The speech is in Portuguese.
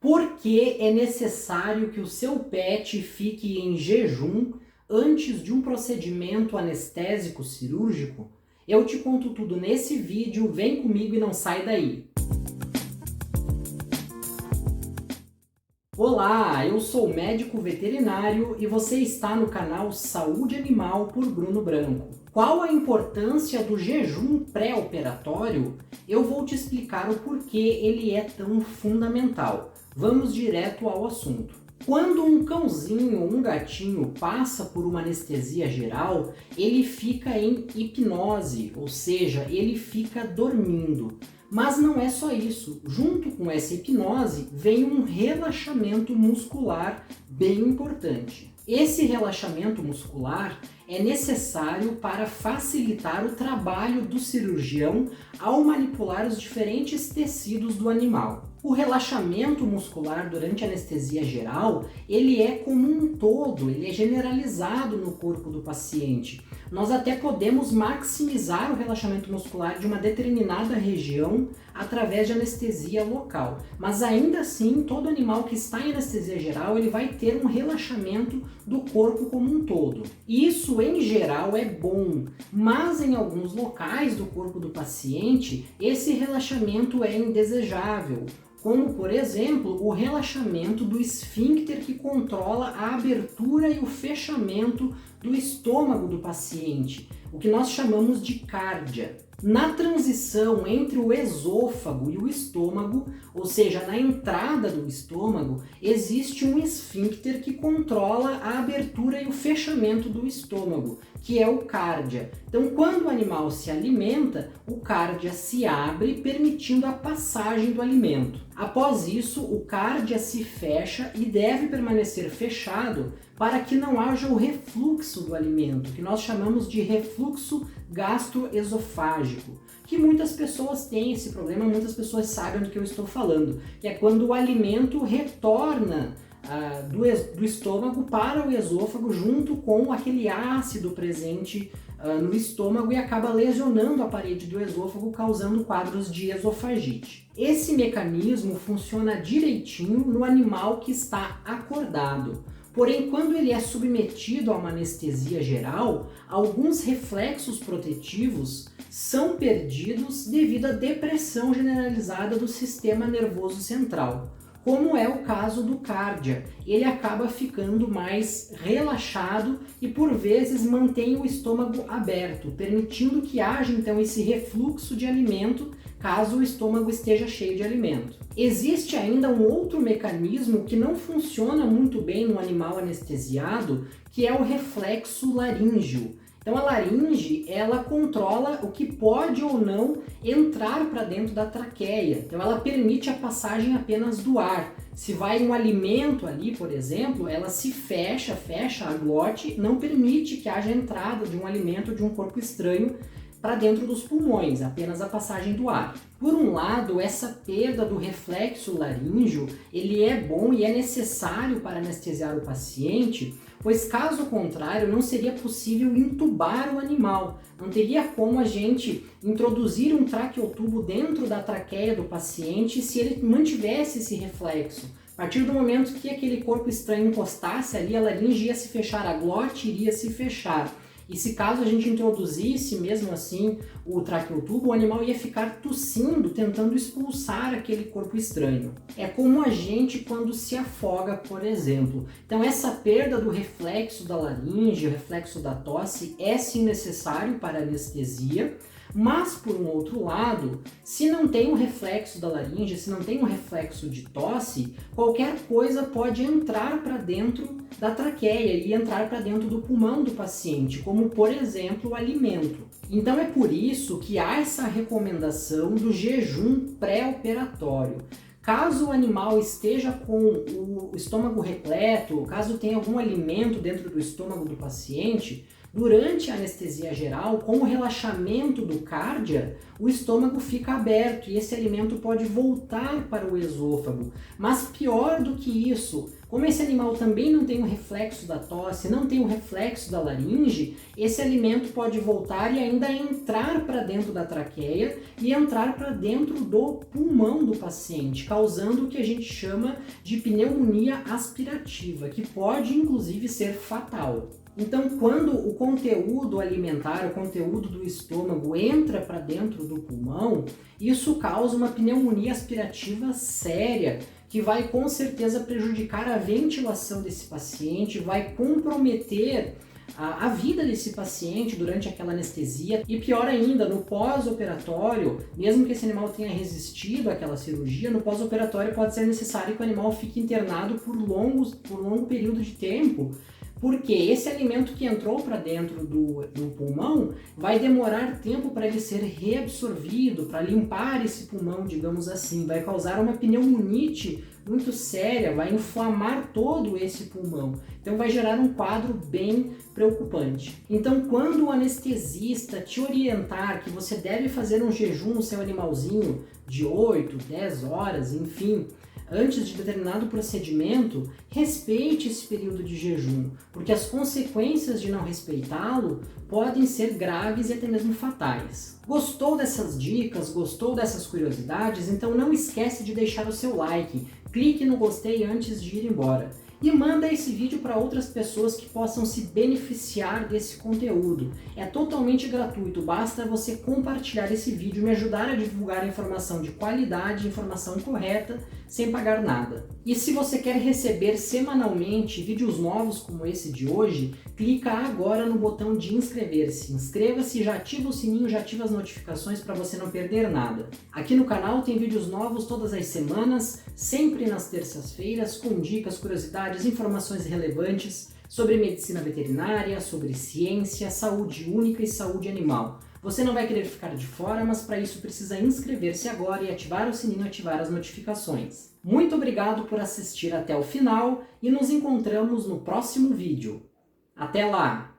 Por que é necessário que o seu pet fique em jejum antes de um procedimento anestésico cirúrgico? Eu te conto tudo nesse vídeo, vem comigo e não sai daí! Olá, eu sou médico veterinário e você está no canal Saúde Animal por Bruno Branco. Qual a importância do jejum pré-operatório? Eu vou te explicar o porquê ele é tão fundamental. Vamos direto ao assunto. Quando um cãozinho ou um gatinho passa por uma anestesia geral, ele fica em hipnose, ou seja, ele fica dormindo. Mas não é só isso. Junto com essa hipnose vem um relaxamento muscular bem importante. Esse relaxamento muscular é necessário para facilitar o trabalho do cirurgião ao manipular os diferentes tecidos do animal. O relaxamento muscular durante a anestesia geral, ele é como um todo, ele é generalizado no corpo do paciente. Nós até podemos maximizar o relaxamento muscular de uma determinada região através de anestesia local. Mas ainda assim, todo animal que está em anestesia geral, ele vai ter um relaxamento do corpo como um todo. Isso, em geral, é bom, mas em alguns locais do corpo do paciente, esse relaxamento é indesejável. Como, por exemplo, o relaxamento do esfíncter que controla a abertura e o fechamento do estômago do paciente, o que nós chamamos de cárdia. Na transição entre o esôfago e o estômago, ou seja, na entrada do estômago, existe um esfíncter que controla a abertura e o fechamento do estômago, que é o cárdia. Então, quando o animal se alimenta, o cárdia se abre, permitindo a passagem do alimento. Após isso, o cárdia se fecha e deve permanecer fechado para que não haja o refluxo do alimento, que nós chamamos de refluxo gastroesofágico, que muitas pessoas têm esse problema, muitas pessoas sabem do que eu estou falando, que é quando o alimento retorna do estômago para o esôfago junto com aquele ácido presente no estômago e acaba lesionando a parede do esôfago, causando quadros de esofagite. Esse mecanismo funciona direitinho no animal que está acordado. Porém, quando ele é submetido a uma anestesia geral, alguns reflexos protetivos são perdidos devido à depressão generalizada do sistema nervoso central, como é o caso do cárdia. Ele acaba ficando mais relaxado e por vezes mantém o estômago aberto, permitindo que haja então esse refluxo de alimento caso o estômago esteja cheio de alimento. Existe ainda um outro mecanismo que não funciona muito bem no animal anestesiado, que é o reflexo laríngeo. Então a laringe, ela controla o que pode ou não entrar para dentro da traqueia. Então ela permite a passagem apenas do ar. Se vai um alimento ali, por exemplo, ela se fecha a glote, não permite que haja entrada de um alimento de um corpo estranho para dentro dos pulmões, apenas a passagem do ar. Por um lado, essa perda do reflexo laríngeo, ele é bom e é necessário para anestesiar o paciente, pois caso contrário não seria possível intubar o animal. Não teria como a gente introduzir um traqueotubo dentro da traqueia do paciente se ele mantivesse esse reflexo. A partir do momento que aquele corpo estranho encostasse ali, a laringe ia se fechar, a glote iria se fechar. E se caso a gente introduzisse mesmo assim o traqueotubo, o animal ia ficar tossindo, tentando expulsar aquele corpo estranho. É como a gente quando se afoga, por exemplo. Então essa perda do reflexo da laringe, o reflexo da tosse, é sim necessário para a anestesia. Mas, por um outro lado, se não tem um reflexo da laringe, se não tem um reflexo de tosse, qualquer coisa pode entrar para dentro da traqueia e entrar para dentro do pulmão do paciente, como, por exemplo, o alimento. Então é por isso que há essa recomendação do jejum pré-operatório. Caso o animal esteja com o estômago repleto, caso tenha algum alimento dentro do estômago do paciente, Durante a anestesia geral, com o relaxamento do cárdia, o estômago fica aberto e esse alimento pode voltar para o esôfago. Mas pior do que isso, como esse animal também não tem o reflexo da tosse, não tem o reflexo da laringe, esse alimento pode voltar e ainda entrar para dentro da traqueia e entrar para dentro do pulmão do paciente, causando o que a gente chama de pneumonia aspirativa, que pode inclusive ser fatal. Então, quando o conteúdo alimentar, o conteúdo do estômago entra para dentro do pulmão, isso causa uma pneumonia aspirativa séria, que vai com certeza prejudicar a ventilação desse paciente, vai comprometer a vida desse paciente durante aquela anestesia e pior ainda, no pós-operatório, mesmo que esse animal tenha resistido àquela cirurgia, no pós-operatório pode ser necessário que o animal fique internado por longo período de tempo, porque esse alimento que entrou para dentro do pulmão vai demorar tempo para ele ser reabsorvido, para limpar esse pulmão, digamos assim, vai causar uma pneumonite muito séria, vai inflamar todo esse pulmão. Então vai gerar um quadro bem preocupante. Então, quando o anestesista te orientar que você deve fazer um jejum no seu animalzinho de 8, 10 horas, enfim, antes de determinado procedimento, respeite esse período de jejum, porque as consequências de não respeitá-lo podem ser graves e até mesmo fatais. Gostou dessas dicas? Gostou dessas curiosidades? Então não esquece de deixar o seu like, clique no gostei antes de ir embora. E manda esse vídeo para outras pessoas que possam se beneficiar desse conteúdo. É totalmente gratuito, basta você compartilhar esse vídeo e me ajudar a divulgar informação de qualidade, informação correta, sem pagar nada. E se você quer receber semanalmente vídeos novos como esse de hoje, clica agora no botão de inscrever-se. Inscreva-se, já ativa o sininho, já ativa as notificações para você não perder nada. Aqui no canal tem vídeos novos todas as semanas, sempre nas terças-feiras, com dicas, curiosidades, informações relevantes sobre medicina veterinária, sobre ciência, saúde única e saúde animal. Você não vai querer ficar de fora, mas para isso precisa inscrever-se agora e ativar o sininho, ativar as notificações. Muito obrigado por assistir até o final e nos encontramos no próximo vídeo. Até lá!